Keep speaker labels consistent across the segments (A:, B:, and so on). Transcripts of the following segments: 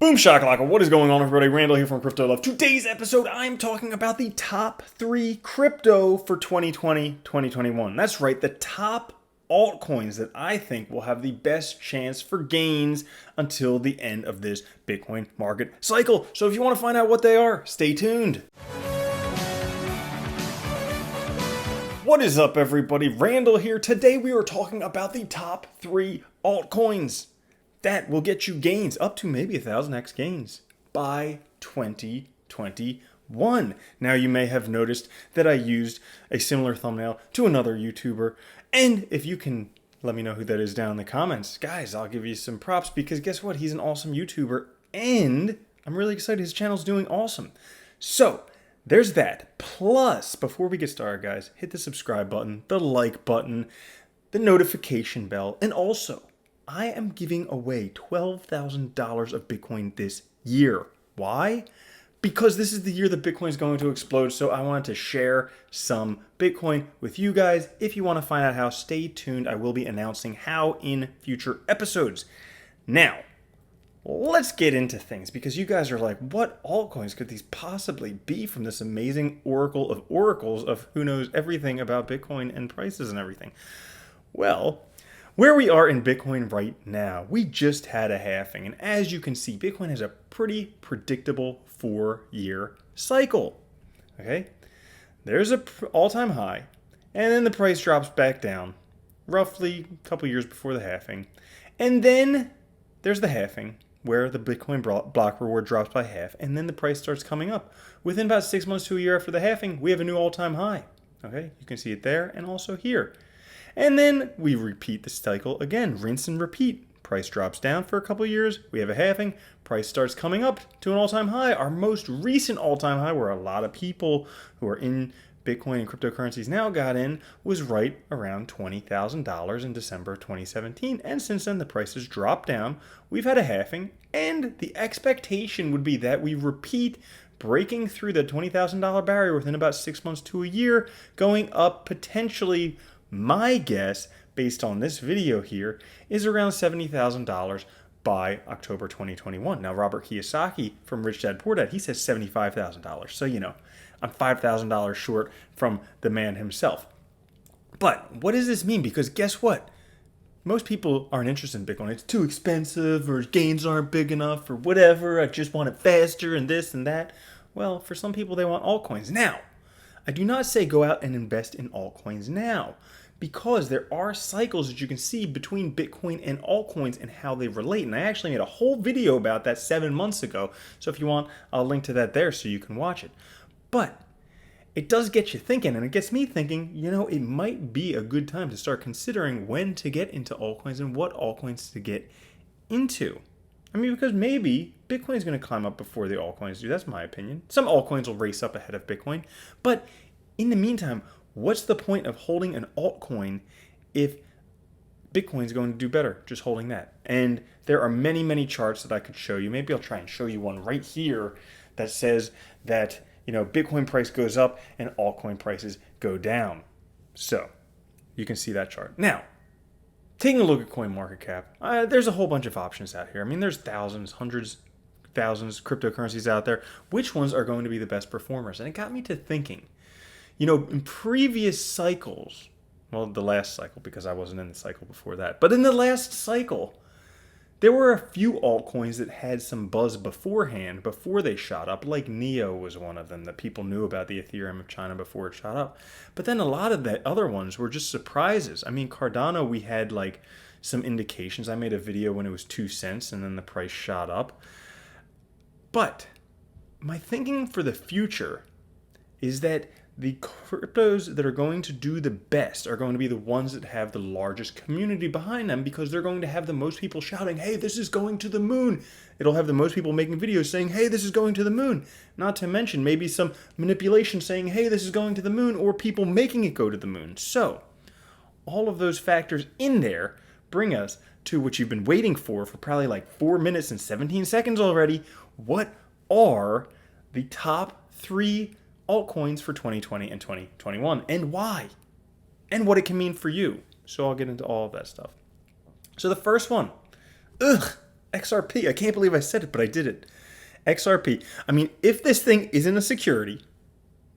A: Boom shakalaka, what is going on everybody? Randall here from Crypto Love. Today's episode, I'm talking about the top 3 crypto for 2020, 2021. That's right, the top altcoins that I think will have the best chance for gains until the end of this Bitcoin market cycle. So if you want to find out what they are, stay tuned. What is up everybody? Randall here. Today we are talking about the top 3 altcoins that will get you gains up to maybe 1,000x gains by 2021. Now you may have noticed that I used a similar thumbnail to another YouTuber, and if you can let me know who that is down in the comments, guys, I'll give you some props because guess what? He's an awesome YouTuber and I'm really excited his channel's doing awesome. So there's that. Plus, before we get started, guys, hit the subscribe button, the like button, the notification bell, and also I am giving away $12,000 of Bitcoin this year. Why? Because this is the year that Bitcoin is going to explode, so I wanted to share some Bitcoin with you guys. If you want to find out how, stay tuned. I will be announcing how in future episodes. Now, let's get into things because you guys are like, what altcoins could these possibly be from this amazing oracle of oracles of who knows everything about Bitcoin and prices and everything? Well, where we are in Bitcoin right now, we just had a halving, and as you can see, Bitcoin has a pretty predictable 4-year cycle. Okay, there's a all-time high, and then the price drops back down, roughly a couple years before the halving, and then there's the halving, where the Bitcoin block reward drops by half, and then the price starts coming up. Within about 6 months to a year after the halving, we have a new all-time high. Okay, you can see it there and also here. And then we repeat the cycle again, rinse and repeat. Price drops down for a couple years, we have a halving, price starts coming up to an all-time high. Our most recent all-time high, where a lot of people who are in Bitcoin and cryptocurrencies now got in, was right around $20,000 in December 2017. And since then, the price has dropped down. We've had a halving, and the expectation would be that we repeat breaking through the $20,000 barrier within about 6 months to a year, going up potentially. My guess, based on this video here, is around $70,000 by October 2021. Now, Robert Kiyosaki from Rich Dad Poor Dad, he says $75,000. So, you know, I'm $5,000 short from the man himself. But what does this mean? Because guess what? Most people aren't interested in Bitcoin. It's too expensive, or gains aren't big enough, or whatever. I just want it faster and this and that. Well, for some people, they want altcoins. Now, I do not say go out and invest in altcoins now, because there are cycles that you can see between Bitcoin and altcoins and how they relate. And I actually made a whole video about that 7 months ago. So if you want, I'll link to that there so you can watch it. But it does get you thinking, and it gets me thinking, you know, it might be a good time to start considering when to get into altcoins and what altcoins to get into. I mean, because maybe Bitcoin is going to climb up before the altcoins do. That's my opinion. Some altcoins will race up ahead of Bitcoin. But in the meantime, what's the point of holding an altcoin if Bitcoin is going to do better just holding that? And there are many, many charts that I could show you. Maybe I'll try and show you one right here that says that, you know, Bitcoin price goes up and altcoin prices go down. So you can see that chart. Now, taking a look at CoinMarketCap, there's a whole bunch of options out here. I mean, there's thousands, hundreds, thousands cryptocurrencies out there. Which ones are going to be the best performers? And it got me to thinking, you know, in previous cycles, well, the last cycle, because I wasn't in the cycle before that, but in the last cycle, there were a few altcoins that had some buzz beforehand, before they shot up, like Neo was one of them that people knew about the Ethereum of China before it shot up. But then a lot of the other ones were just surprises. I mean, Cardano, we had like some indications. I made a video when it was 2 cents and then the price shot up. But my thinking for the future is that the cryptos that are going to do the best are going to be the ones that have the largest community behind them, because they're going to have the most people shouting, hey, this is going to the moon. It'll have the most people making videos saying, hey, this is going to the moon. Not to mention maybe some manipulation saying, hey, this is going to the moon, or people making it go to the moon. So all of those factors in there bring us to what you've been waiting for probably like 4 minutes and 17 seconds already. What are the top 3 altcoins for 2020 and 2021, and why, and what it can mean for you? So I'll get into all of that stuff. So the first one, XRP. I can't believe I said it, but I did it. XRP. I mean, if this thing isn't a security,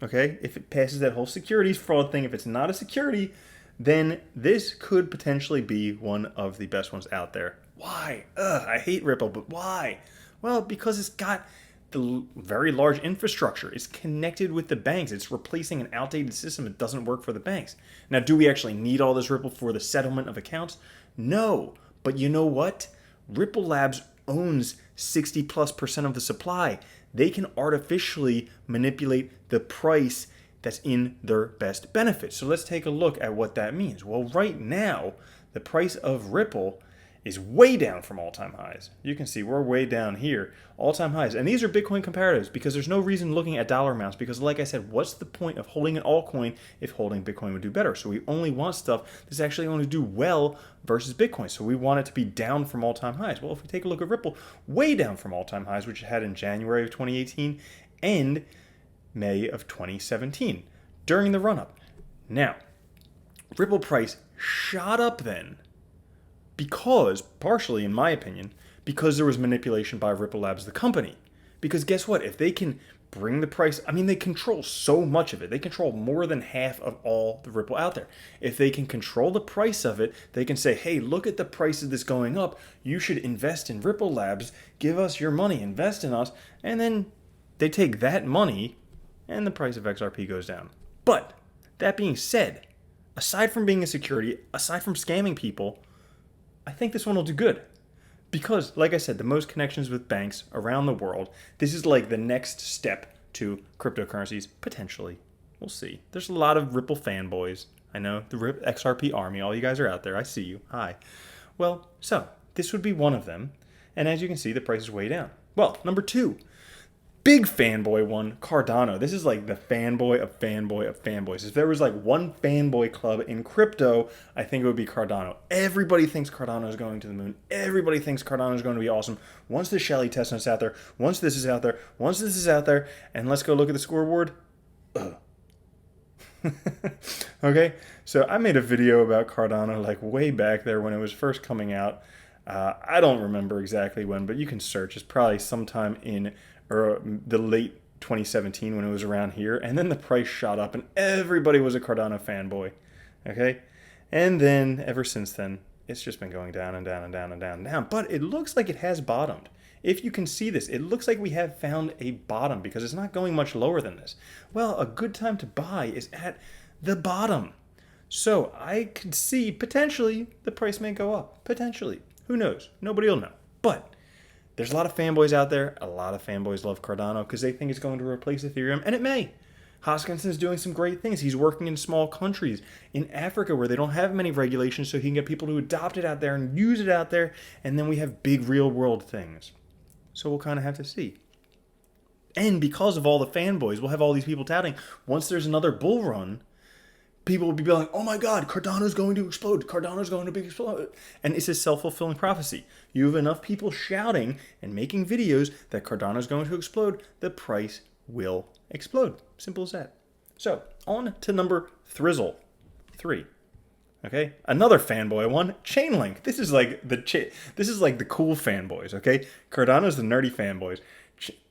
A: okay, if it passes that whole securities fraud thing, if it's not a security, then this could potentially be one of the best ones out there. Why? I hate Ripple, but why? Well, because it's got the very large infrastructure. It's connected with the banks. It's replacing an outdated system that doesn't work for the banks. Now, do we actually need all this Ripple for the settlement of accounts? No. But you know what? Ripple Labs owns 60+% of the supply. They can artificially manipulate the price that's in their best benefit. So let's take a look at what that means. Well, right now, the price of Ripple is way down from all-time highs. You can see we're way down here, all-time highs. And these are Bitcoin comparatives because there's no reason looking at dollar amounts because like I said, what's the point of holding an altcoin if holding Bitcoin would do better? So we only want stuff that's actually going to do well versus Bitcoin. So we want it to be down from all-time highs. Well, if we take a look at Ripple, way down from all-time highs, which it had in January of 2018 and May of 2017 during the run-up. Now, Ripple price shot up then because, partially in my opinion, because there was manipulation by Ripple Labs, the company. Because guess what? If they can bring the price, I mean, they control so much of it. They control more than half of all the Ripple out there. If they can control the price of it, they can say, hey, look at the price of this going up. You should invest in Ripple Labs. Give us your money. Invest in us. And then they take that money and the price of XRP goes down. But that being said, aside from being a security, aside from scamming people, I think this one will do good. Because, like I said, the most connections with banks around the world, this is like the next step to cryptocurrencies, potentially. We'll see. There's a lot of Ripple fanboys. I know, the XRP army, all you guys are out there. I see you. Hi. Well, so, this would be one of them. And as you can see, the price is way down. Well, number 2. Big fanboy one, Cardano. This is like the fanboy of fanboys. If there was like one fanboy club in crypto, I think it would be Cardano. Everybody thinks Cardano is going to the moon. Everybody thinks Cardano is going to be awesome. Once the Shelly testnet's out there, once this is out there, once this is out there, and let's go look at the scoreboard. Okay, so I made a video about Cardano like way back there when it was first coming out. I don't remember exactly when, but you can search. It's probably sometime in the late 2017 when it was around here, and then the price shot up and everybody was a Cardano fanboy. Okay, and then ever since then it's just been going down and down and down and down and down, but it looks like it has bottomed. If you can see this, it looks like we have found a bottom because it's not going much lower than this. Well, a good time to buy is at the bottom. So I could see potentially the price may go up. Potentially. Who knows? Nobody will know. But there's a lot of fanboys out there. A lot of fanboys love Cardano because they think it's going to replace Ethereum, and it may. Hoskinson's doing some great things. He's working in small countries in Africa where they don't have many regulations, so he can get people to adopt it out there and use it out there, and then we have big real-world things. So we'll kind of have to see. And because of all the fanboys, we'll have all these people touting, once there's another bull run, people will be like, oh my God, Cardano's going to explode. Cardano's going to be exploded. And it's a self-fulfilling prophecy. You have enough people shouting and making videos that Cardano's going to explode, the price will explode. Simple as that. So, on to number Thrizzle 3. Okay, another fanboy one, Chainlink. This is like the cool fanboys. Okay, Cardano's the nerdy fanboys,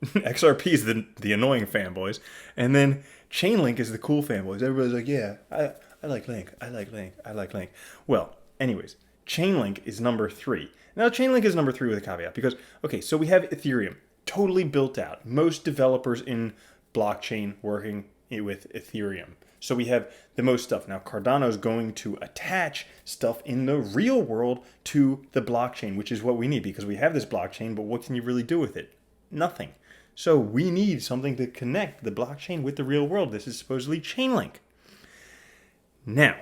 A: XRP is the annoying fanboys, and then Chainlink is the cool fanboys. Everybody's like, yeah, I like Link, I like Link, I like Link. Well, anyways, Chainlink is number 3. Now, Chainlink is number 3 with a caveat because, okay, so we have Ethereum, totally built out. Most developers in blockchain working with Ethereum. So we have the most stuff. Now, Cardano is going to attach stuff in the real world to the blockchain, which is what we need because we have this blockchain, but what can you really do with it? Nothing. So we need something to connect the blockchain with the real world. This is supposedly Chainlink. Now,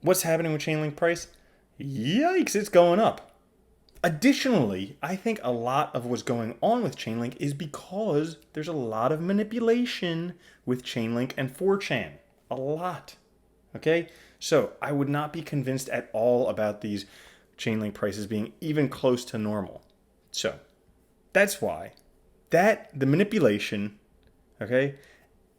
A: what's happening with Chainlink price? Yikes, it's going up. Additionally, I think a lot of what's going on with Chainlink is because there's a lot of manipulation with Chainlink and 4chan. A lot. Okay? So I would not be convinced at all about these Chainlink prices being even close to normal. So that's why the manipulation, okay,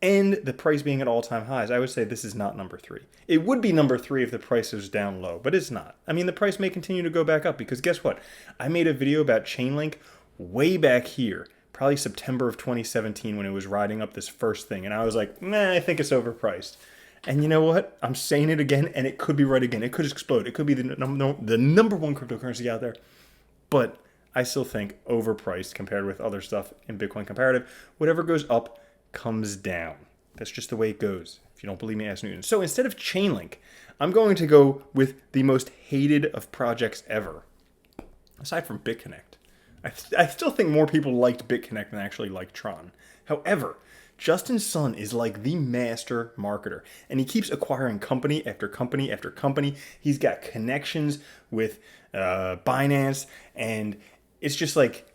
A: and the price being at all-time highs, I would say this is not number 3. It would be number 3 if the price was down low, but it's not. I mean, the price may continue to go back up because guess what? I made a video about Chainlink way back here, probably September of 2017 when it was riding up this first thing, and I was like, nah, I think it's overpriced. And you know what? I'm saying it again, and it could be right again. It could explode. It could be the number one cryptocurrency out there, but I still think overpriced compared with other stuff in Bitcoin comparative. Whatever goes up comes down. That's just the way it goes. If you don't believe me, ask Newton. So instead of Chainlink, I'm going to go with the most hated of projects ever, aside from BitConnect. I still think more people liked BitConnect than actually liked Tron. However, Justin Sun is like the master marketer, and he keeps acquiring company after company after company. He's got connections with Binance, and it's just like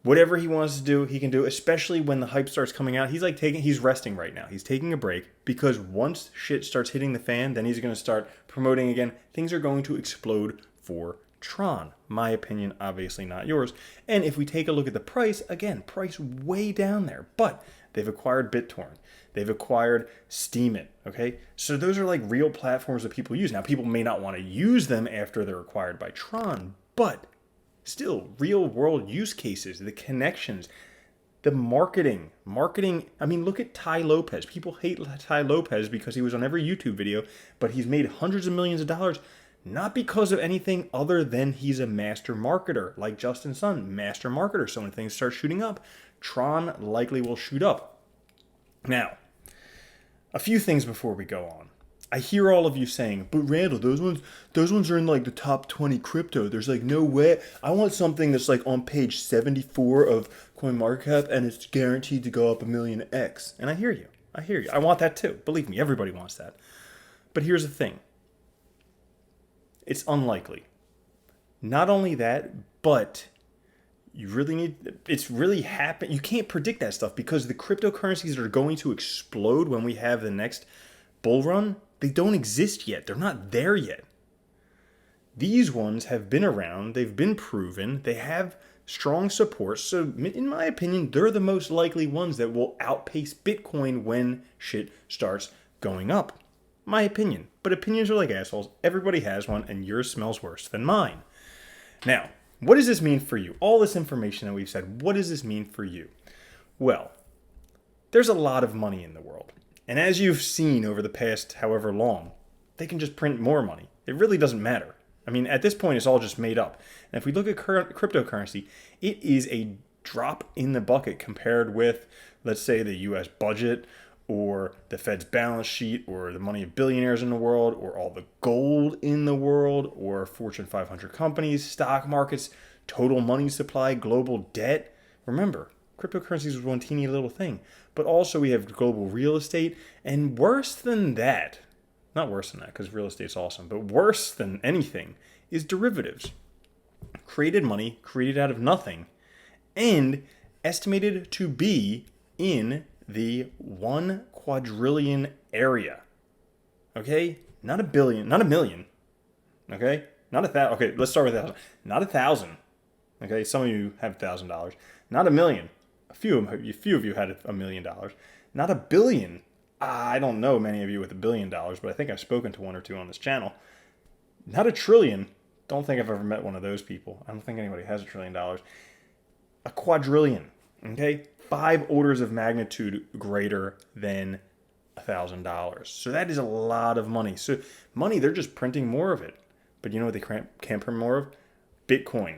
A: whatever he wants to do, he can do, especially when the hype starts coming out. He's resting right now. He's taking a break because once shit starts hitting the fan, then he's going to start promoting again. Things are going to explode for Tron. My opinion, obviously not yours. And if we take a look at the price, again, price way down there. But they've acquired BitTorrent. They've acquired Steemit, okay? So those are like real platforms that people use. Now, people may not want to use them after they're acquired by Tron, but still, real world use cases, the connections, the marketing. I mean, look at Tai Lopez. People hate Tai Lopez because he was on every YouTube video, but he's made hundreds of millions of dollars, not because of anything other than he's a master marketer, like Justin Sun, master marketer. So when things start shooting up, Tron likely will shoot up. Now, a few things before we go on. I hear all of you saying, but Randall, those ones are in like the top 20 crypto. There's like no way. I want something that's like on page 74 of CoinMarketCap and it's guaranteed to go up 1,000,000x. And I hear you. I want that too. Believe me, everybody wants that. But here's the thing. It's unlikely. Not only that, but it's really happen. You can't predict that stuff because the cryptocurrencies that are going to explode when we have the next bull run, they don't exist yet. They're not there yet. These ones have been around. They've been proven. They have strong support. So in my opinion, they're the most likely ones that will outpace Bitcoin when shit starts going up. My opinion. But opinions are like assholes. Everybody has one, and yours smells worse than mine. Now, what does this mean for you? All this information that we've said, what does this mean for you? Well, there's a lot of money in the world. And as you've seen over the past however long, they can just print more money. It really doesn't matter. I mean, at this point, it's all just made up. And if we look at cryptocurrency, it is a drop in the bucket compared with, let's say, the US budget or the Fed's balance sheet or the money of billionaires in the world or all the gold in the world or Fortune 500 companies, stock markets, total money supply, global debt. Remember, cryptocurrencies was one teeny little thing. But also we have global real estate. And worse than that, not worse than that because real estate's awesome, but worse than anything is derivatives. Created money, created out of nothing, and estimated to be in the 1 quadrillion area. Okay? Not a billion, not a million. Okay? Not 1,000. Okay, let's start with 1,000. Not 1,000. Okay, some of you have $1,000. Not a million. A few of you had $1 million. Not a billion. I don't know many of you with $1 billion, but I think I've spoken to one or two on this channel. Not a trillion. Don't think I've ever met one of those people. I don't think anybody has $1 trillion. A quadrillion. Okay? 5 orders of magnitude greater than $1,000. So that is a lot of money. So money, they're just printing more of it. But you know what they can't print more of? Bitcoin.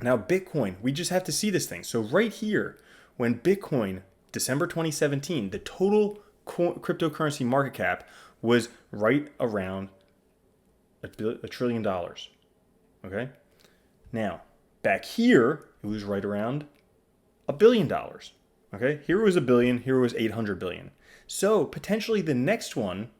A: Now, Bitcoin, we just have to see this thing. So right here, when Bitcoin, December 2017, the total cryptocurrency market cap was right around $1 trillion. Okay? Now, back here, it was right around $1 billion. Okay? Here was $1 billion, here was 800 billion. So, potentially the next one,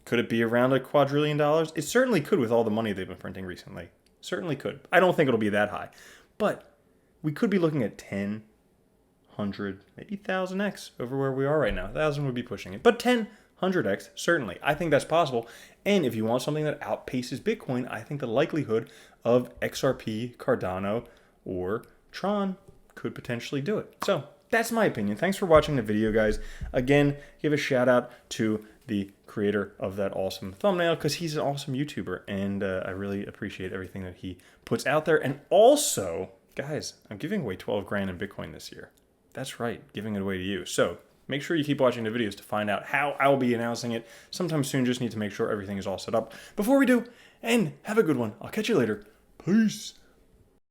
A: could it be around $1 quadrillion? It certainly could with all the money they've been printing recently. Certainly could. I don't think it'll be that high. But we could be looking at 10, 100, maybe 1,000x over where we are right now. 1,000 would be pushing it. But 10, 100x, certainly. I think that's possible. And if you want something that outpaces Bitcoin, I think the likelihood of XRP, Cardano, or Tron could potentially do it. So that's my opinion. Thanks for watching the video, guys. Again, give a shout out to the creator of that awesome thumbnail, because he's an awesome YouTuber, and I really appreciate everything that he puts out there. And also, guys, I'm giving away 12 grand in Bitcoin this year. That's right, giving it away to you. So make sure you keep watching the videos to find out how I will be announcing it sometime soon. Just need to make sure everything is all set up before we do. And have a good one. I'll catch you later. Peace.